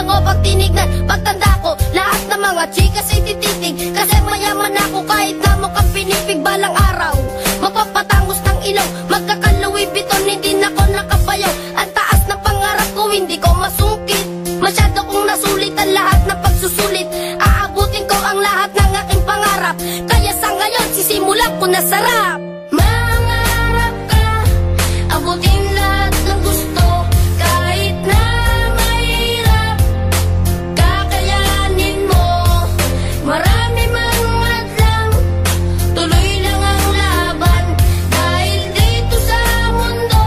ako pag tinignan. Pagtanda ko, lahat ng mga chikas ay tititig, kasi mayaman ako kahit na mukhang pinipig. Balang araw, mapapatangos ng ilaw, magkakaluwi biton, hindi na ako nakabayaw. Ang taas ng pangarap ko, hindi ko masungkit. Masyado kong nasulit ang lahat ng pagsusulit. Aabutin ko ang lahat ng aking pangarap, kaya sa ngayon sisimulan ko na sarap. Mangarap ka, abutin lahat ng gusto, kahit na mahirap, kakayanin mo. Marami mang hadlang, tuloy lang ang laban, dahil dito sa mundo,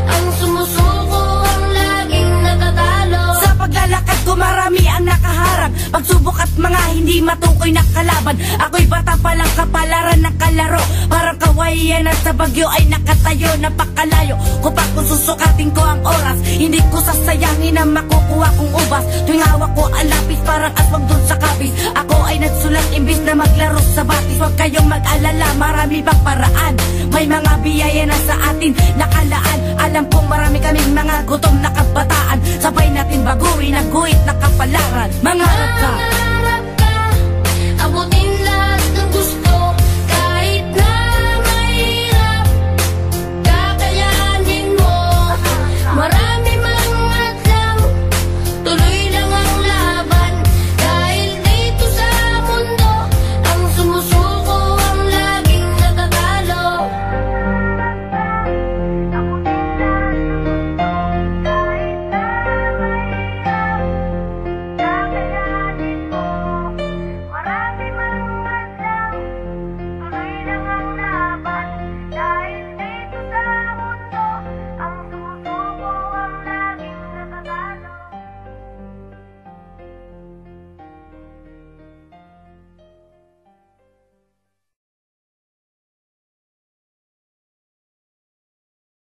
ang sumusuko ang laging natatalo. Sa paglalakad ko marami ang nakaharap, pagsubok at mga hindi matukoy na kalaban. Ako'y bata palang kapalaran ng kalaro, parang kawayan at sa bagyo ay nakatayo. Napakalayo ko pa kung susukatin ko ang oras, hindi ko sasayangin ang makukuha kong ubas. Tuwing hawak ko ang lapis parang aswang dun sa kapis, ako ay nagsulat imbis na maglaro sa batis. Huwag kayong mag-alala, marami bang paraan, may mga biyaya na sa atin nakalaan. Alam kong marami kaming mga gutom na kabataan, sabay natin baguhin ang guhit na kapalaran. Mangarap ka.